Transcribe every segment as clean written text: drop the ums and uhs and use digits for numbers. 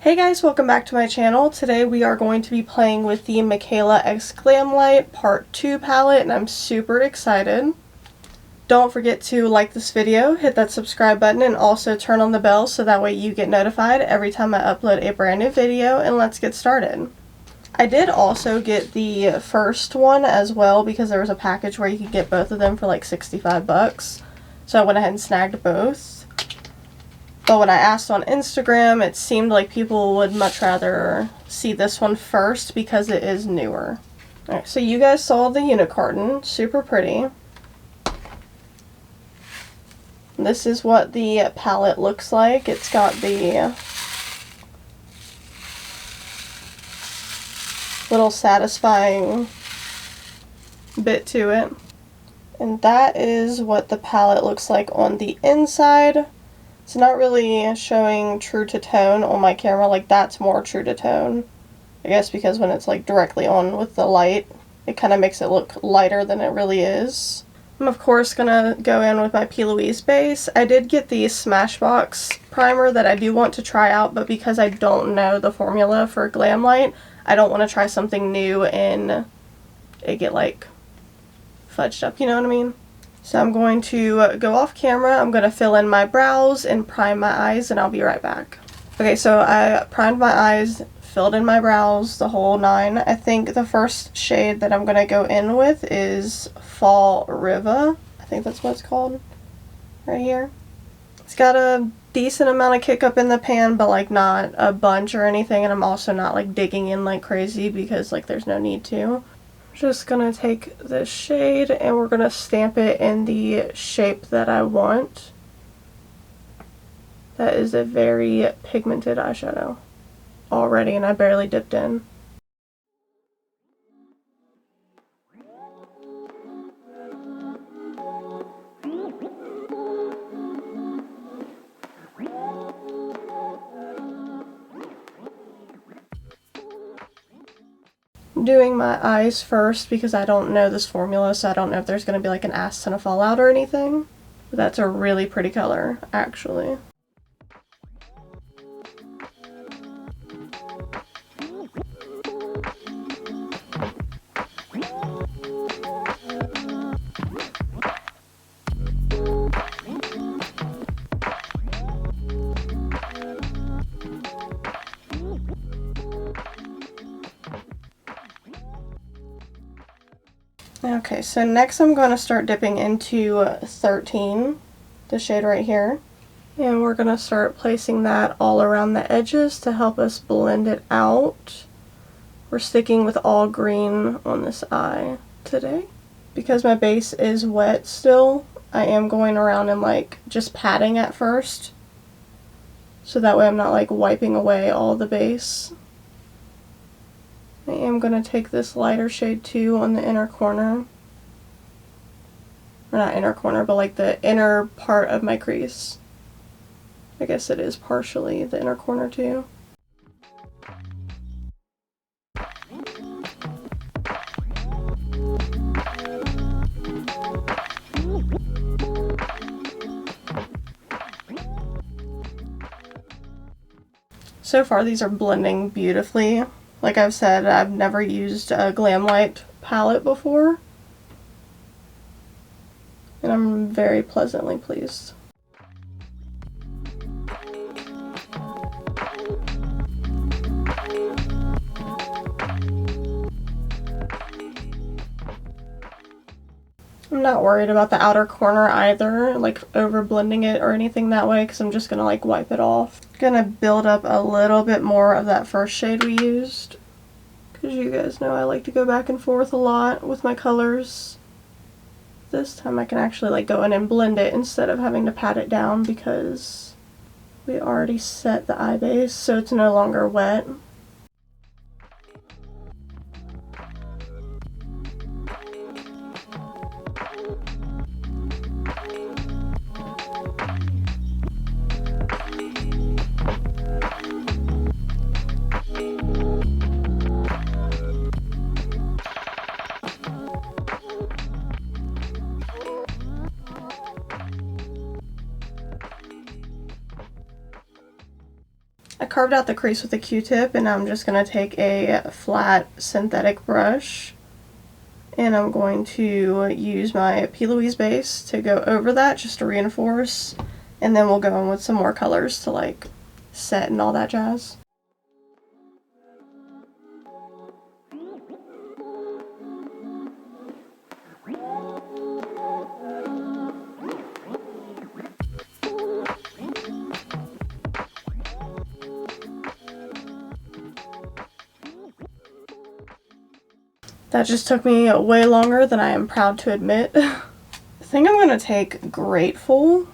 Hey guys, welcome back to my channel. Today we are going to be playing with the Mikayla x Glamlite Part 2 palette, and I'm super excited. Don't forget to like this video, hit that subscribe button, and also turn on the bell so that way you get notified every time I upload a brand new video, and let's get started. I did also get the first one as well because there was a package where you could get both of them for like 65 bucks. So I went ahead and snagged both. But when I asked on Instagram, it seemed like people would much rather see this one first because it is newer. Alright, so you guys saw the unicorn. Super pretty. This is what the palette looks like. It's got the little satisfying bit to it. And that is what the palette looks like on the inside. It's not really showing true to tone on my camera, like that's more true to tone. I guess because when it's like directly on with the light, it kind of makes it look lighter than it really is. I'm of course gonna go in with my P. Louise base. I did get the Smashbox primer that I do want to try out, but because I don't know the formula for Glamlite, I don't want to try something new and it get like fudged up, you know what I mean? So I'm going to go off camera, I'm going to fill in my brows and prime my eyes, and I'll be right back. Okay, so I primed my eyes, filled in my brows, the whole nine. I think the first shade that I'm going to go in with is Fall Riva. I think that's what it's called. Right here. It's got a decent amount of kick up in the pan, but like not a bunch or anything, and I'm also not like digging in like crazy because like there's no need to. Just gonna take this shade and we're gonna stamp it in the shape that I want. That is a very pigmented eyeshadow already, and I barely dipped in. I'm doing my eyes first because I don't know this formula, so I don't know if there's going to be like an ass ton of fallout or anything. But that's a really pretty color, actually. Okay, so next I'm going to start dipping into 13, the shade right here. And we're going to start placing that all around the edges to help us blend it out. We're sticking with all green on this eye today. Because my base is wet still, I am going around and like just patting at first. So that way I'm not like wiping away all the base. I am going to take this lighter shade too on the inner corner. Or not inner corner, but like the inner part of my crease. I guess it is partially the inner corner too. So far these are blending beautifully. Like I've said, I've never used a Glamlite palette before, and I'm very pleasantly pleased. I'm not worried about the outer corner either, like over blending it or anything that way, because I'm just gonna like wipe it off. Gonna build up a little bit more of that first shade we used, because you guys know I like to go back and forth a lot with my colors. This time I can actually like go in and blend it instead of having to pat it down because we already set the eye base, so it's no longer wet. carved out the crease with a Q-tip, and I'm just going to take a flat synthetic brush, and I'm going to use my P. Louise base to go over that just to reinforce, and then we'll go in with some more colors to like set and all that jazz. That just took me way longer than I am proud to admit. I think I'm going to take Grateful,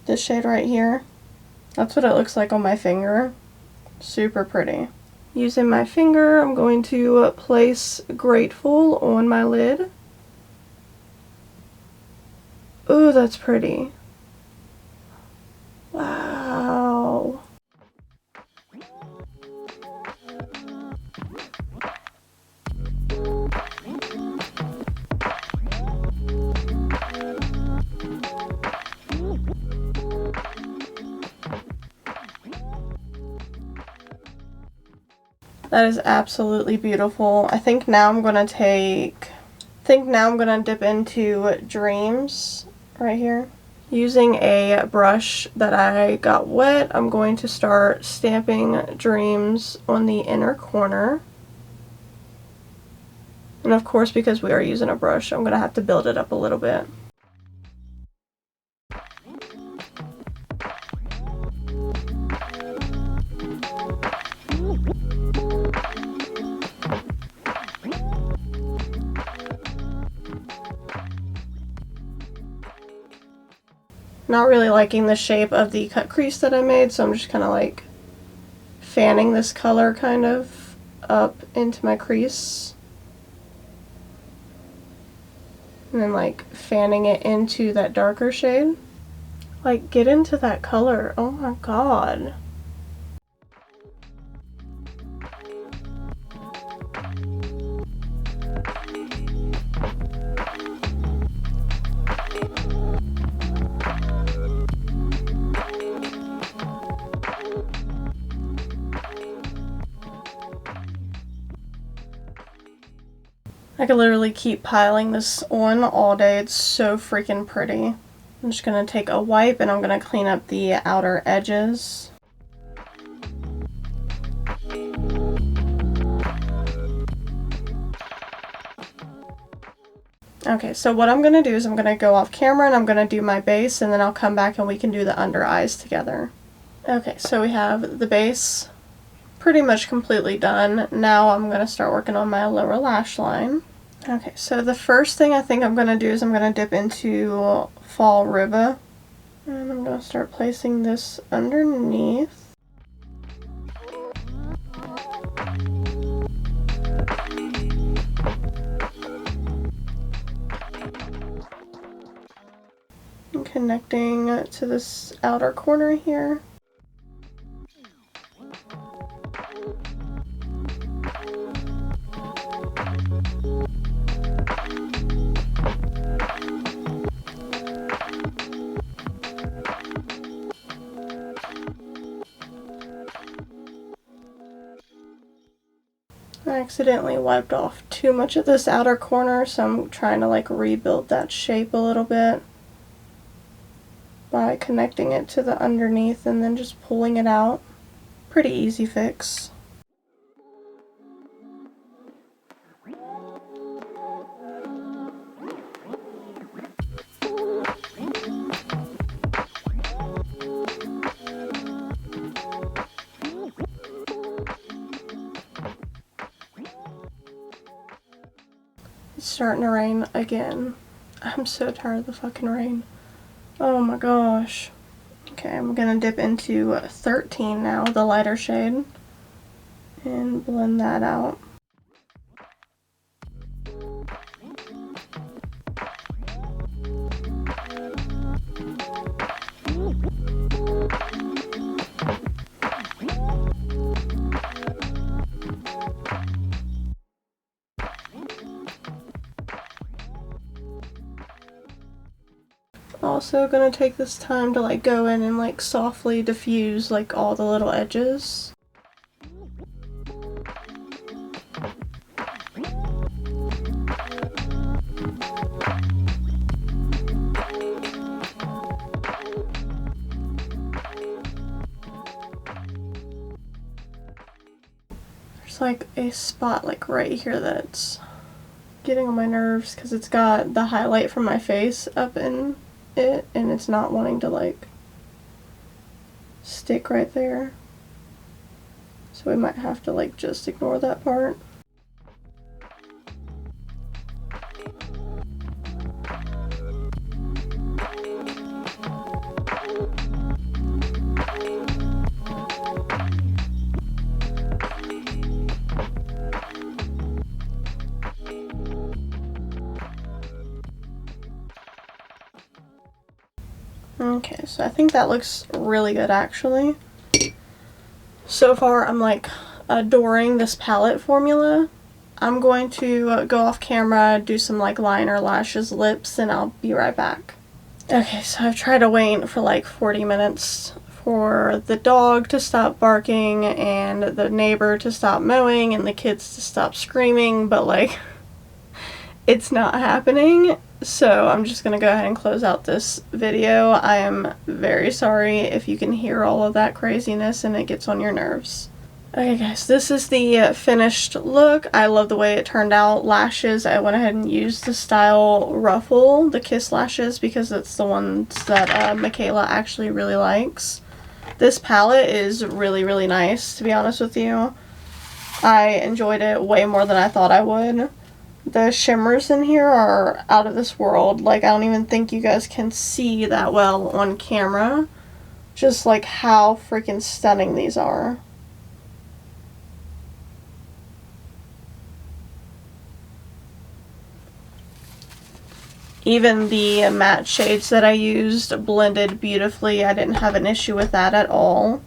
this shade right here. That's what it looks like on my finger. Super pretty. Using my finger, I'm going to place Grateful on my lid. Ooh, that's pretty. Wow. That is absolutely beautiful. I think now I'm gonna dip into Dreams right here. Using a brush that I got wet, I'm going to start stamping Dreams on the inner corner. And of course, because we are using a brush, I'm gonna have to build it up a little bit. Not really liking the shape of the cut crease that I made, so I'm just kind of like fanning this color kind of up into my crease. And then like fanning it into that darker shade. Like, get into that color. Oh my god. I could literally keep piling this on all day. It's so freaking pretty. I'm just going to take a wipe and I'm going to clean up the outer edges. Okay, so what I'm going to do is I'm going to go off camera and I'm going to do my base, and then I'll come back and we can do the under eyes together. Okay, so we have the base pretty much completely done. Now I'm going to start working on my lower lash line. Okay, so the first thing I think I'm going to do is I'm going to dip into Fall River. And I'm going to start placing this underneath. And connecting to this outer corner here. I accidentally wiped off too much of this outer corner, so I'm trying to like rebuild that shape a little bit by connecting it to the underneath and then just pulling it out. Pretty easy fix. It's starting to rain again. I'm so tired of the fucking rain. Oh my gosh. Okay, I'm gonna dip into 13 now, the lighter shade, and blend that out. also gonna take this time to like go in and like softly diffuse like all the little edges. There's like a spot like right here that's getting on my nerves because it's got the highlight from my face up in it and it's not wanting to like stick right there. So we might have to like just ignore that part. Okay, so I think that looks really good actually. So far I'm like adoring this palette formula. I'm going to go off camera, do some like liner, lashes, lips, and I'll be right back. Okay, so I've tried to wait for like 40 minutes for the dog to stop barking and the neighbor to stop mowing and the kids to stop screaming, but like it's not happening. So I'm just gonna go ahead and close out this video. I am very sorry if you can hear all of that craziness and it gets on your nerves. Okay guys, this is the finished look. I love the way it turned out. Lashes, I went ahead and used the style Ruffle, the Kiss lashes, because it's the ones that Mikayla actually really likes. This palette is really, really nice, to be honest with you. I enjoyed it way more than I thought I would. The shimmers in here are out of this world. Like, I don't even think you guys can see that well on camera. Just like how freaking stunning these are. Even the matte shades that I used blended beautifully. I didn't have an issue with that at all.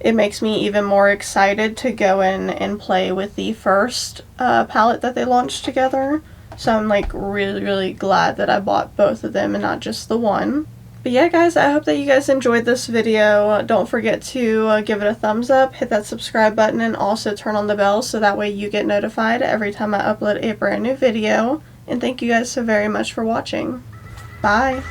It makes me even more excited to go in and play with the first palette that they launched together. So I'm like really, really glad that I bought both of them and not just the one. But yeah guys, I hope that you guys enjoyed this video. Don't forget to give it a thumbs up, hit that subscribe button, and also turn on the bell so that way you get notified every time I upload a brand new video. And thank you guys so very much for watching. Bye!